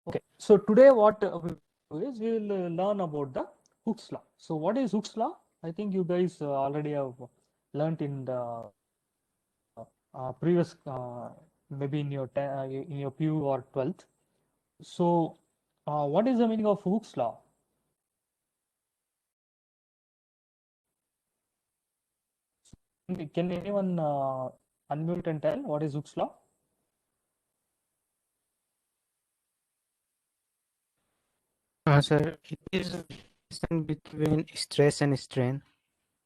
Okay, so today what we do is we will learn about the Hooke's law. So what is Hooke's law? I think you guys already have learned in the previous maybe in your in your PU or 12th. So what is the meaning of Hooke's law? Can anyone unmute and tell what is Hooke's law? Sir, it is a relation between stress and strain.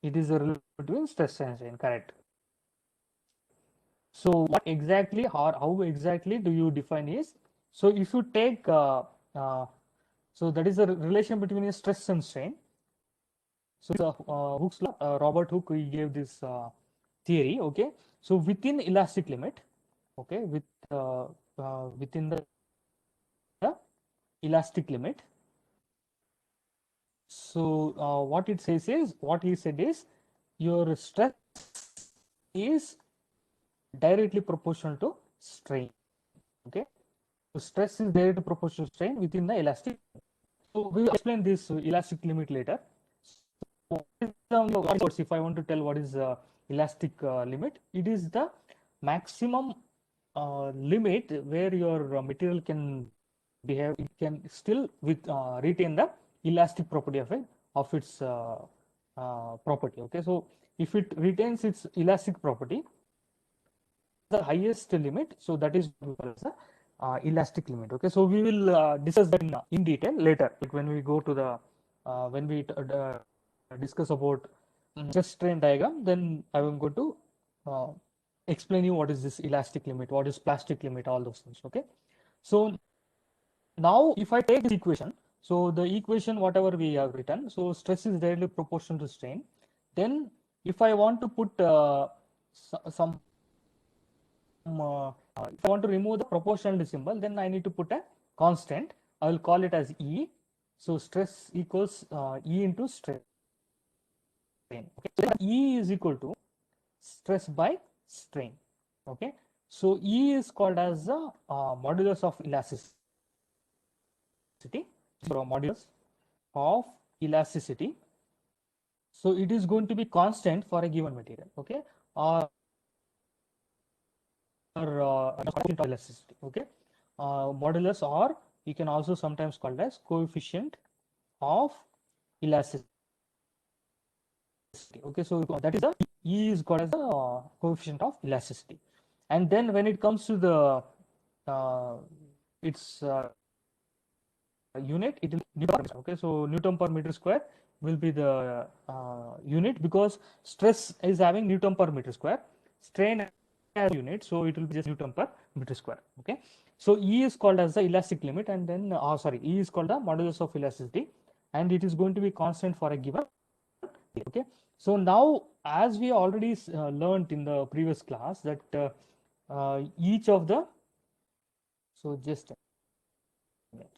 It is a relation between stress and strain, correct. So what exactly or how exactly do you define is, so if you take uh, so that is the relation between a stress and strain. So the Hooke's law, Robert Hooke, he gave this theory. Okay, so within elastic limit, okay, within the elastic limit. So what it says is, what he said is, your stress is directly proportional to strain. Okay, so stress is directly proportional to strain within the elastic. So we will explain this elastic limit later. So if I want to tell what is elastic limit, it is the maximum limit where your material can behave. It can still with retain the elastic property of its property. Okay, so if it retains its elastic property, the highest limit, so that is the elastic limit. Okay, so we will discuss that in detail later, like when we go to the when we discuss about stress strain diagram, then I am going to uh, explain you what is this elastic limit, what is plastic limit, all those things. Okay, so now if I take this equation, so the equation whatever we have written, so stress is directly proportional to strain. Then if I want to put some if I want to remove the proportionality symbol, then I need to put a constant. I will call it as E. So stress equals E into strain. Okay, so E is equal to stress by strain. Okay, so E is called as the modulus of elasticity. So modulus of elasticity. So it is going to be constant for a given material. Okay, or elasticity. Okay, modulus, or you can also sometimes called as coefficient of elasticity. Okay, so that is the E is called as the coefficient of elasticity. And then when it comes to the its unit, it will Newton. Okay, so Newton per meter square will be the unit, because stress is having Newton per meter square, strain as unit, so it will be just Newton per meter square. Okay, so E is called as the elastic limit, and then sorry, E is called the modulus of elasticity, and it is going to be constant for a given. Okay, so now as we already learned in the previous class that each of the, so just a minute.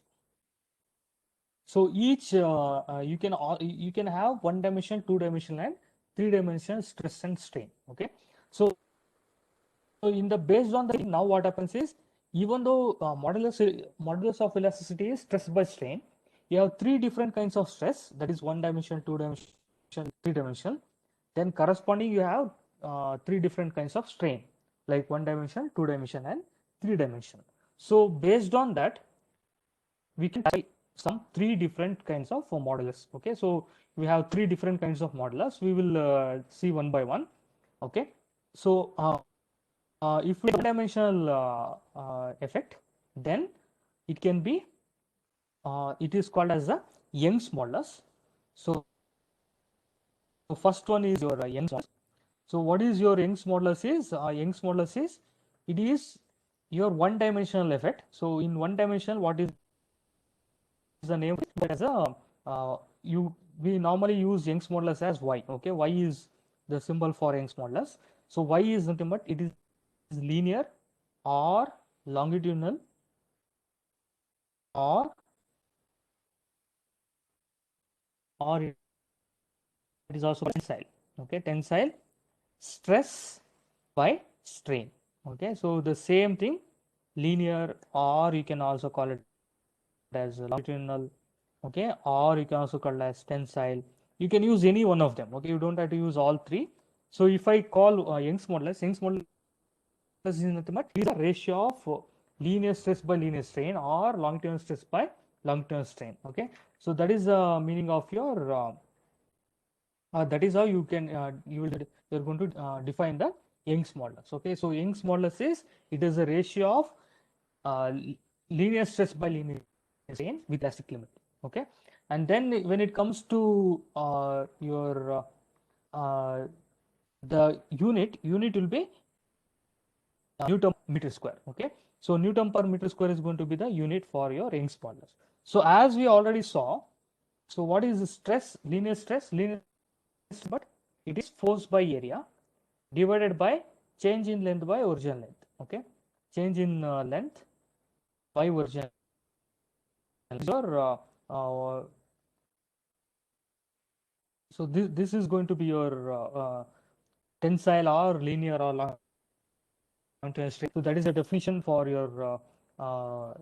So each you can have one dimension, two dimension, and three dimensional stress and strain. Okay, so in the based on the now what happens is, even though modulus of elasticity is stress by strain, you have three different kinds of stress, that is one dimension, two dimension, three dimension. Then corresponding you have three different kinds of strain, like one dimension, two dimension, and three dimension. So based on that, we can try some three different kinds of modulus. Okay, so we have three different kinds of modulus. We will see one by one. Okay, so if we have one-dimensional effect, then it can be it is called as the Young's modulus. So the first one is your Young's modulus. So what is your Young's modulus is? Young's modulus is, it is your one-dimensional effect. So in one dimension, what is the name as a you we normally use Young's modulus as y. Okay, y is the symbol for Young's modulus. So y is nothing but it is linear or longitudinal or it is also tensile. Okay, tensile stress by strain. Okay, so the same thing, linear, or you can also call it as longitudinal, okay, or you can also call it as tensile. You can use any one of them, okay. You don't have to use all three. So if I call Young's modulus is nothing but is a ratio of linear stress by linear strain or longitudinal stress by longitudinal strain, okay. So that is the meaning of your that is how you can you're going to define the Young's modulus, okay. So Young's modulus is, it is a ratio of linear stress by linear strain with elastic limit, okay. And then when it comes to your the unit will be Newton meter square, okay. So Newton per meter square is going to be the unit for your Young's modulus. So as we already saw, so what is the stress? Linear stress, but it is force by area divided by change in length by original length, okay. Change in length by original length. Uh, so this is going to be your tensile or linear or longitudinal strain. So that is the definition for your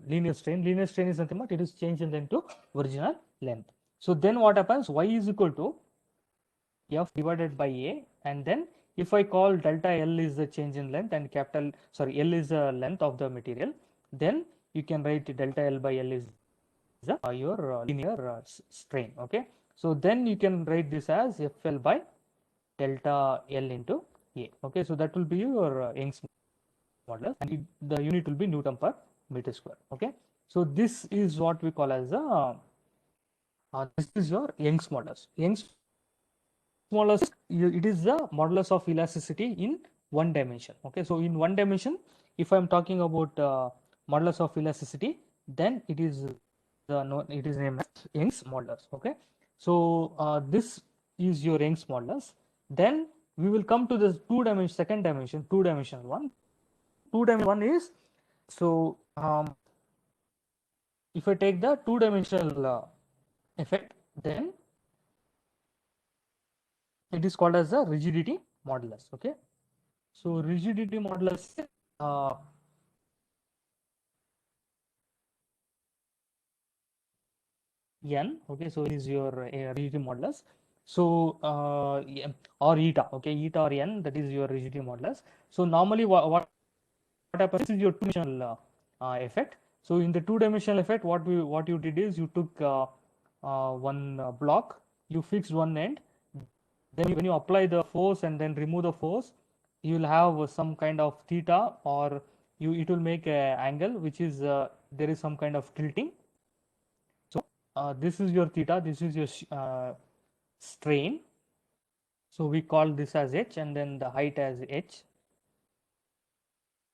linear strain. Linear strain is nothing but it is change in length to original length. So then what happens? Y is equal to F divided by A, and then if I call delta L is the change in length and L is the length of the material, then you can write delta L by L is the your linear strain, okay. So then you can write this as FL by delta L into A, okay. So that will be your Young's modulus, and the unit will be Newton per meter square, okay. So this is what we call as this is your Young's modulus. Young's modulus, it is the modulus of elasticity in one dimension, okay. So in one dimension, if I'm talking about modulus of elasticity, then it is it is named as Young's modulus, okay. So this is your Young's modulus. Then we will come to the second dimension, two-dimensional one. Two-dimensional one is, so if I take the two-dimensional effect, then it is called as the rigidity modulus, okay. So rigidity modulus n, okay. So it is your rigidity modulus. So or eta, okay, eta or n, that is your rigidity modulus. So normally what happens is your two-dimensional effect. So in the two-dimensional effect, what you did is you took one block, you fixed one end, then when you apply the force and then remove the force, you will have some kind of theta, or it will make a angle which is there is some kind of tilting. So this is your theta, this is your strain. So we call this as h, and then the height as h,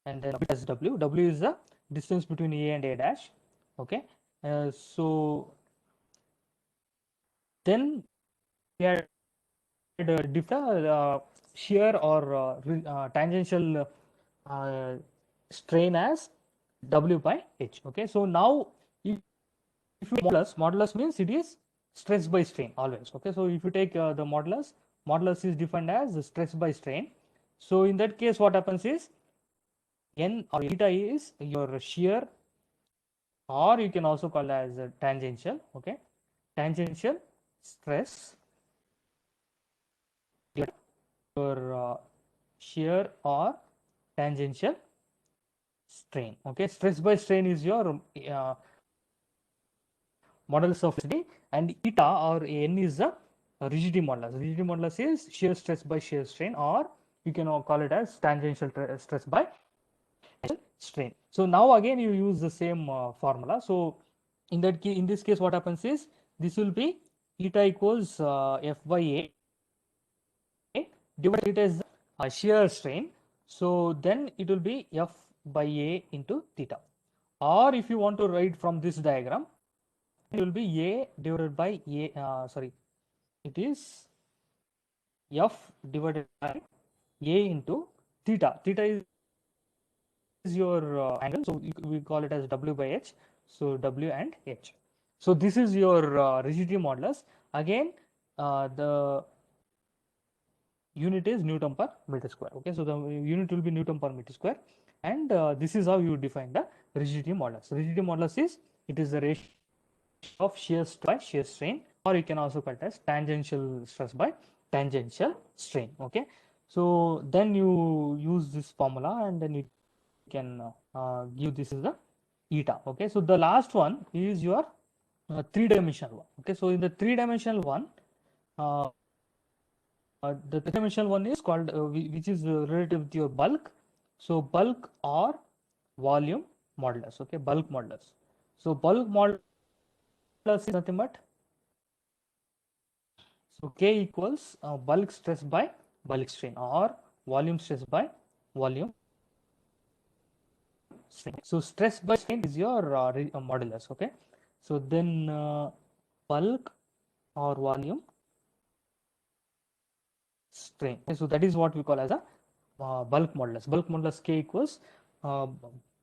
and then as w. W is the distance between a and a dash, okay. So then we had shear or tangential strain as w by h, okay. So now if you modulus means it is stress by strain always, okay. So if you take the modulus is defined as stress by strain. So in that case, what happens is n or eta is your shear, or you can also call as tangential, okay. Tangential stress, your shear or tangential strain, okay. Stress by strain is your modulus of rigidity, and eta or n is the rigidity modulus. Rigidity modulus is shear stress by shear strain, or you can call it as tangential stress by strain. So now again you use the same formula. So in this case, what happens is this will be eta equals F by A divided as shear strain. So then it will be F by A into theta. Or if you want to write from this diagram, it will be A divided by it is F divided by A into theta. Theta is your angle, so we call it as W by H. So W and H. So this is your rigidity modulus. Again, the unit is Newton per meter square, okay. So the unit will be Newton per meter square, and this is how you define the rigidity modulus. Rigidity modulus is, it is the ratio of shear stress by shear strain, or you can also call it as tangential stress by tangential strain. Okay, so then you use this formula and then you can give this is the eta. Okay, so the last one is your three-dimensional one. Okay, so in the three-dimensional one, uh, the three-dimensional one is called which is relative to your bulk. So bulk or volume modulus. Okay, bulk modulus. So bulk modulus is nothing but so K equals bulk stress by bulk strain or volume stress by volume strain. So stress by strain is your modulus. Okay, so then bulk or volume strain. So that is what we call as a bulk modulus. Bulk modulus K equals uh,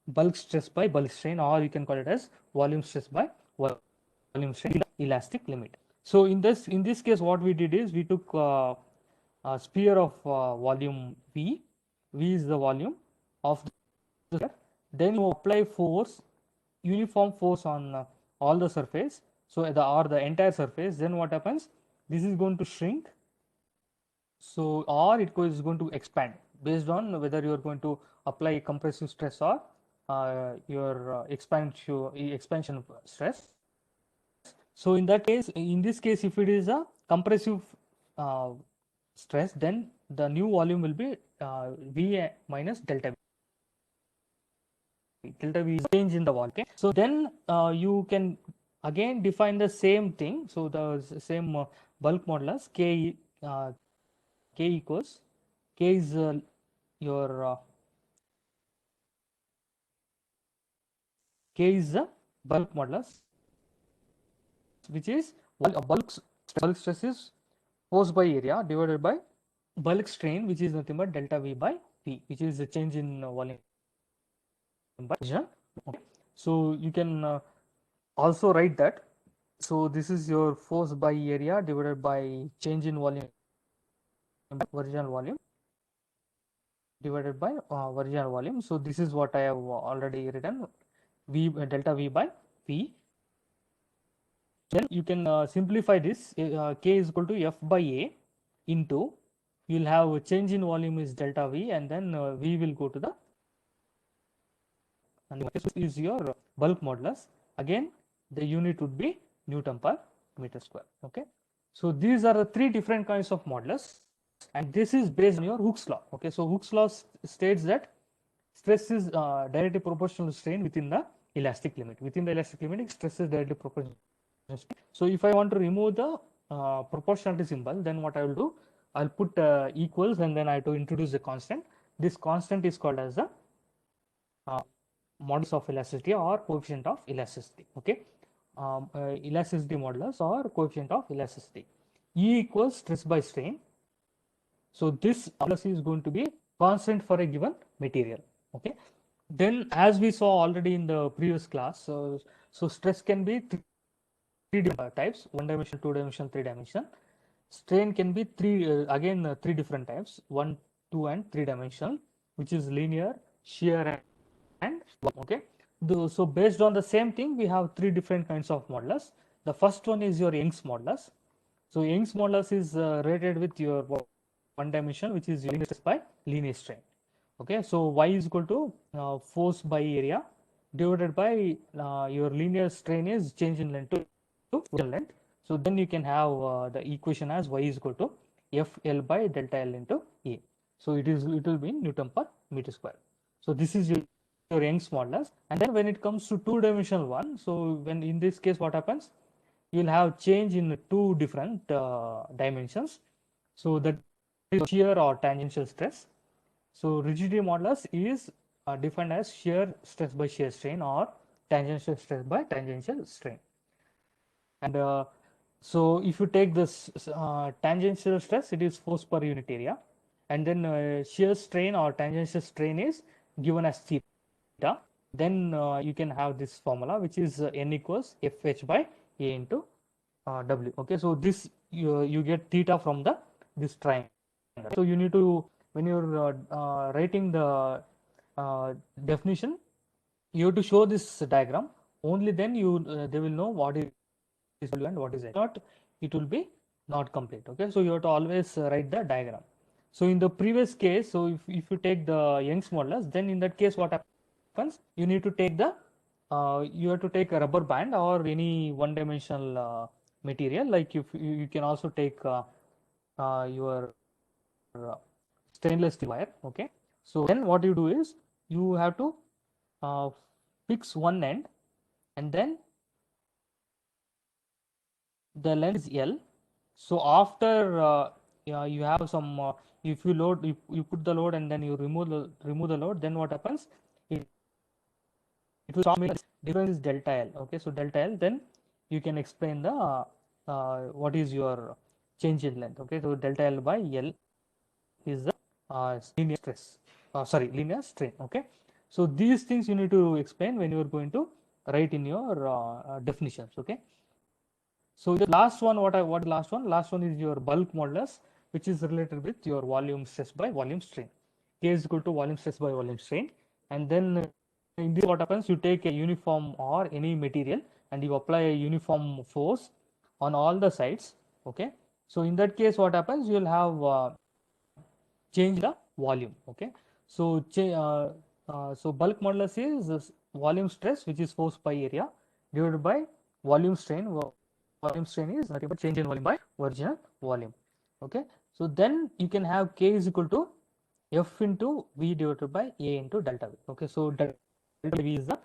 bulk stress by bulk strain, or you can call it as volume stress by volume strain elastic limit. So in this case, what we did is we took a sphere of volume V. V is the volume of the sphere. Then you apply force, uniform force on all the surface. So the entire surface. Then what happens? This is going to shrink. So or is going to expand based on whether you are going to apply compressive stress or your expansion stress. So in that case, in this case, if it is a compressive uh, stress, then the new volume will be V minus delta V. Delta V is change in the volume. Okay. So then you can again define the same thing. So the same bulk modulus K equals K is your K is the bulk modulus, which is bulk stress is force by area divided by bulk strain, which is nothing but delta V by P, which is the change in volume by pressure. Okay. So you can also write that. So this is your force by area divided by change in volume by original volume divided by original volume. So this is what I have already written, V delta V by P. Then you can simplify this. K is equal to F by A into, you'll have a change in volume is delta V, and then V will go to the, and this is your bulk modulus. Again, the unit would be Newton per meter square. Okay, so these are the three different kinds of modulus, and this is based on your Hooke's law. Okay, so Hooke's law states that stress is directly proportional to strain within the elastic limit. Within the elastic limit, stress is directly proportional. So if I want to remove the proportionality symbol, then what I will do, I'll put equals, and then I have to introduce a constant. This constant is called as the uh, modulus of elasticity or coefficient of elasticity. Okay, elasticity modulus or coefficient of elasticity. E equals stress by strain. So this modulus is going to be constant for a given material. Okay, then as we saw already in the previous class, so stress can be three types: one dimension, two dimension, three dimension. Strain can be three different types: one, two, and three dimensional, which is linear, shear, and okay. So based on the same thing, we have three different kinds of modulus. The first one is your Young's modulus. So Young's modulus is rated with your one dimension, which is linear stress by linear strain. Okay, so Y is equal to force by area divided by your linear strain is change in length to length. So then you can have the equation as Y is equal to FL by delta L into A. So it will be Newton per meter square. So this is your Young's modulus. And then when it comes to two-dimensional one, so when in this case what happens, you will have change in two different dimensions. So that is shear or tangential stress. So rigidity modulus is defined as shear stress by shear strain or tangential stress by tangential strain. And so if you take this tangential stress, it is force per unit area, and then shear strain or tangential strain is given as theta. Then you can have this formula, which is N equals FH by A into W. Okay, so this you get theta from this triangle. So you need to, when you're writing the definition, you have to show this diagram. Only then they will know what is is W and what is H. Not, it will be not complete. Okay, so you have to always write the diagram. So in the previous case, so if you take the Young's modulus, then in that case what happens? You need to take the you have to take a rubber band or any one-dimensional material. Like you can also take your stainless steel wire. Okay, so then what you do is you have to uh, fix one end, and then the length is L. So after yeah, you have some if you load you put the load and then you remove the load, then what happens? It will stop means difference is delta L. Okay, so delta L, then you can explain the what is your change in length. Okay, so delta L by L is the linear stress. Sorry, linear strain. Okay, so these things you need to explain when you are going to write in your definitions. Okay, so the last one, what last one? Last one is your bulk modulus, which is related with your volume stress by volume strain. K is equal to volume stress by volume strain, and then in this what happens? You take a uniform or any material and you apply a uniform force on all the sides. Okay, so in that case, what happens? You will have change the volume. Okay, so so bulk modulus is this volume stress, which is force by area, divided by volume strain. Volume strain is nothing but change in volume by original volume. Okay, so then you can have K is equal to F into V divided by A into delta V. Okay, so delta V is the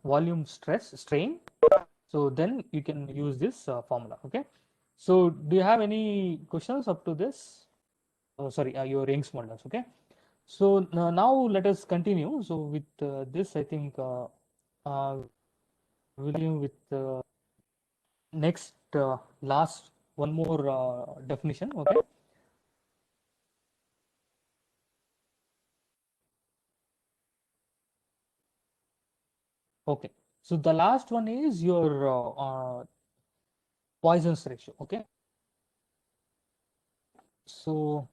volume stress strain. So then you can use this formula. Okay, so do you have any questions up to this? Oh, sorry, your Young's modulus. Okay, so now let us continue. So with this, I think we'll continue with next last one more definition. Okay, okay, so the last one is your Poisson's ratio. Okay, so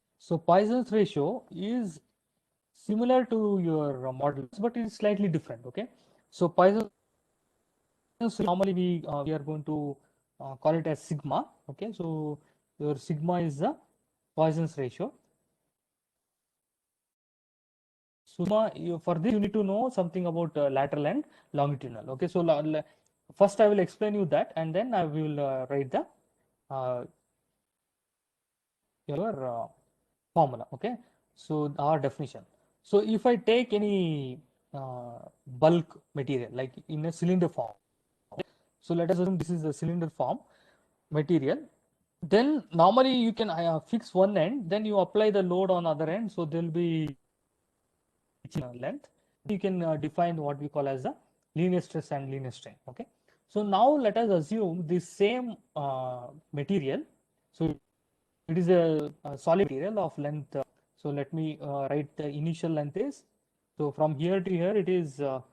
Poisson's ratio is similar to your modulus, but it's slightly different. Okay, so Poisson's normally we are going to call it as sigma. Okay, so your sigma is the Poisson's ratio. Sigma, for this you need to know something about lateral and longitudinal. Okay, so first I will explain you that, and then I will write the uh, your formula. Okay, so our definition. So if I take any bulk material like in a cylinder form, so let us assume this is a cylinder form material, then normally you can fix one end, then you apply the load on other end, so there will be length. You can define what we call as the linear stress and linear strain. Okay, so now let us assume this same material. So it is a solid material of length. So let me write the initial length is, so from here to here it is the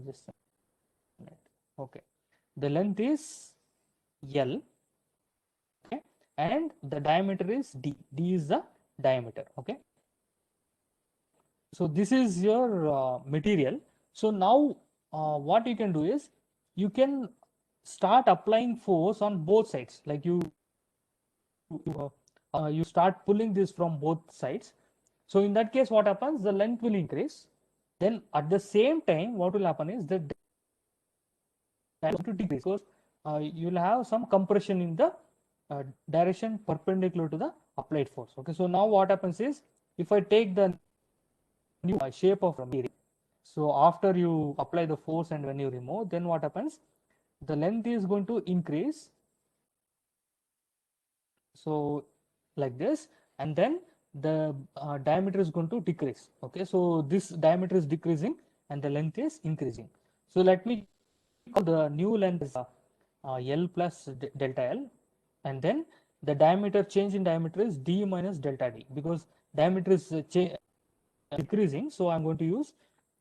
just okay, the length is L. Okay, and the diameter is D. D is the diameter. Okay, so this is your material. So now what you can do is you can start applying force on both sides, like you start pulling this from both sides. So in that case what happens, the length will increase, then at the same time what will happen is that to decrease, because you will have some compression in the direction perpendicular to the applied force. Okay, so now what happens is if I take the new shape of material, so after you apply the force and when you remove, then what happens, the length is going to increase, so like this, and then the diameter is going to decrease. Okay, so this diameter is decreasing and the length is increasing. So let me call the new length is L plus delta L, and then the diameter, change in diameter is D minus delta D, because diameter is decreasing, so I'm going to use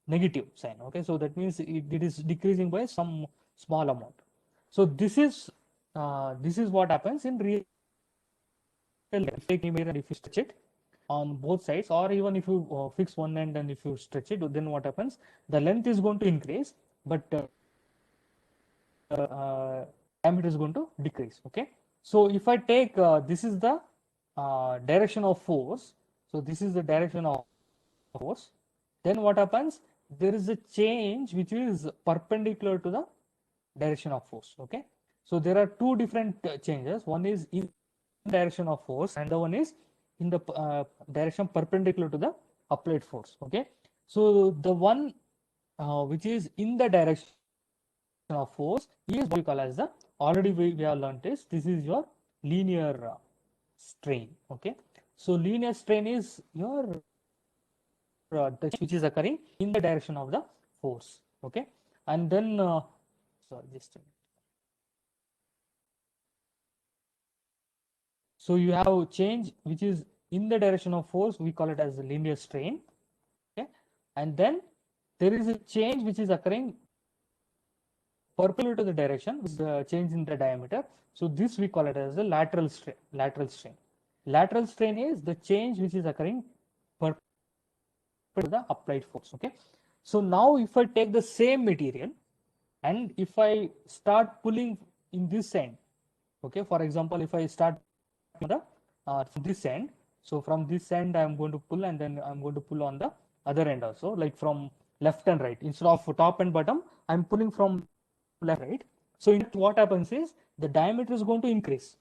negative sign. Okay, so that means it is decreasing by some small amount. So this is what happens in real life. Take mirror and if you stretch it on both sides, or even if you fix one end and if you stretch it, then what happens, the length is going to increase, but diameter is going to decrease. Okay, so if I take this is the direction of force, so this is the direction of force, then what happens? There is a change which is perpendicular to the direction of force. Okay, so there are two different changes. One is in direction of force and the one is in the direction perpendicular to the applied force. Okay, so the one which is in the direction of force is what we call as the, already we have learned this is your linear strain. Okay, so linear strain is your which is occurring in the direction of the force. Okay, and then sorry, just a minute. So you have change which is in the direction of force, we call it as the linear strain. Okay, and then there is a change which is occurring perpendicular to the direction with the change in the diameter. So this we call it as the lateral strain. Lateral strain is the change which is occurring perpendicular to the applied force. Okay, so now if I take the same material and if I start pulling in this end, okay, for example, if I start the from this end, so from this end I am going to pull and then I'm going to pull on the other end also, like from left and right, instead of top and bottom I'm pulling from left, right. So in what happens is the diameter is going to increase,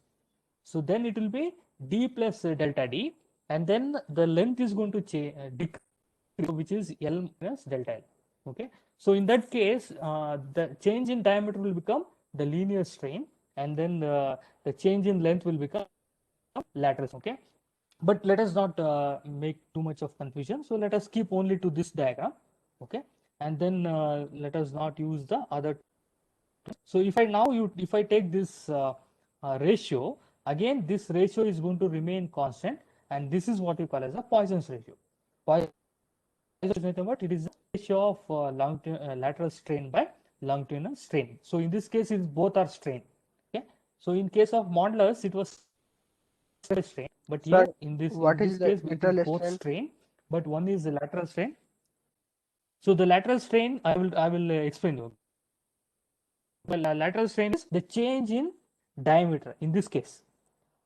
so then it will be d plus delta d, and then the length is going to decrease, which is L minus delta L. Okay, so in that case the change in diameter will become the linear strain, and then the change in length will become lateral. Okay, but let us not make too much of confusion, so let us keep only to this diagram. Okay, and then let us not use the other. So if I now if I take this ratio, again this ratio is going to remain constant, and this is what we call as a Poisson's ratio. Poisson's is nothing but it is the ratio of lateral strain by longitudinal strain. So in this case, it both are strain. Okay, so in case of modulus, it was strain, but Sir, here in this what is the case it is internal both strength? strain, but one is the lateral strain. So the lateral strain I will explain you. Well, lateral strain is the change in diameter in this case.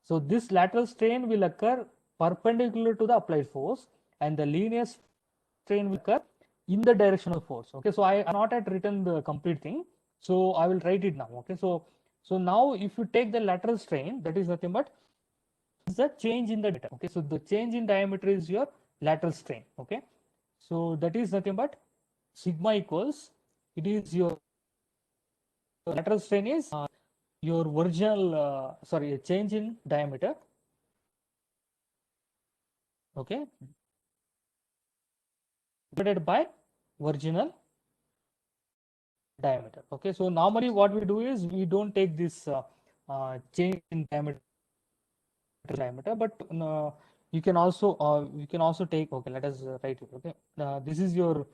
So this lateral strain will occur perpendicular to the applied force, and the linear strain will occur in the direction of force. Okay, so I not yet written the complete thing, so I will write it now. Okay, so now if you take the lateral strain, that is nothing but is the change in the diameter. Okay, so the change in diameter is your lateral strain. Okay, so that is nothing but sigma equals, it is your lateral strain is your original sorry, change in diameter. Okay, divided by original diameter. Okay, so normally what we do is we don't take this change in diameter, but you can also take, okay, let us write it. Okay, this is your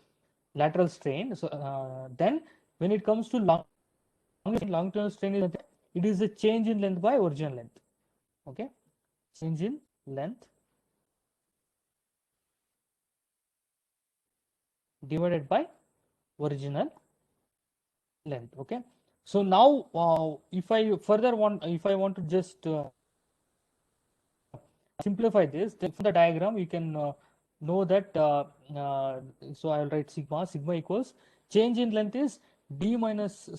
lateral strain. So then when it comes to long-term strain is, it is a change in length by original length. Okay, change in length divided by original length. Okay, so now if I want to just simplify this, then from the diagram you can know that so I will write sigma equals change in length is d minus,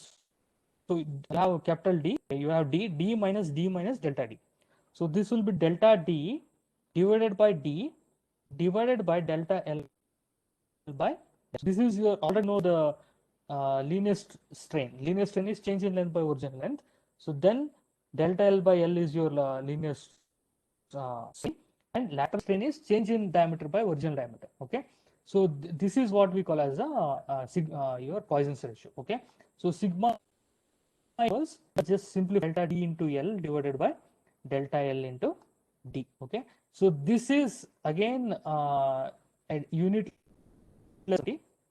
so you have capital D, you have d minus delta D. So this will be delta D divided by D divided by delta L by, this is your already know the linear strain. Linear strain is change in length by original length. So then delta L by L is your linear strain, and lateral strain is change in diameter by original diameter. Okay, so this is what we call as your Poisson's ratio. Okay, so sigma equals just simply delta D into L divided by delta L into D. Okay, so this is again a unit.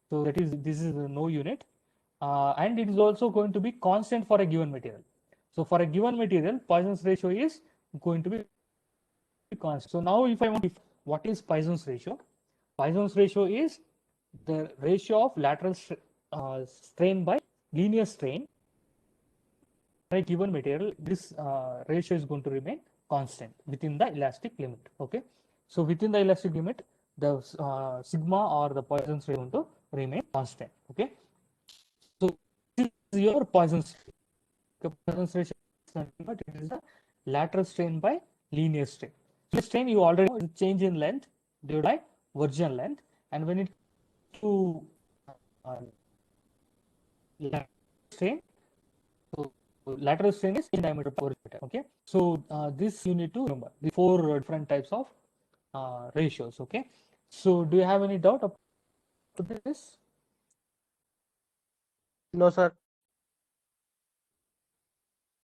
So that is, this is no unit, and it is also going to be constant for a given material. So for a given material, Poisson's ratio is going to be constant. So now if I want, what is Poisson's ratio? Poisson's ratio is the ratio of lateral strain by linear strain a given material, this ratio is going to remain constant within the elastic limit. Okay, so within the elastic limit, the sigma or the Poisson's ratio is going to remain constant. Okay, so this is your Poisson's ratio, but it is the lateral strain by linear strain. So the strain you already know is change in length divided by version length, and when it to lateral strain, so lateral strain is in diameter per meter. Okay, so this you need to remember the four different types of ratios. Okay, so do you have any doubt up to this? No, sir.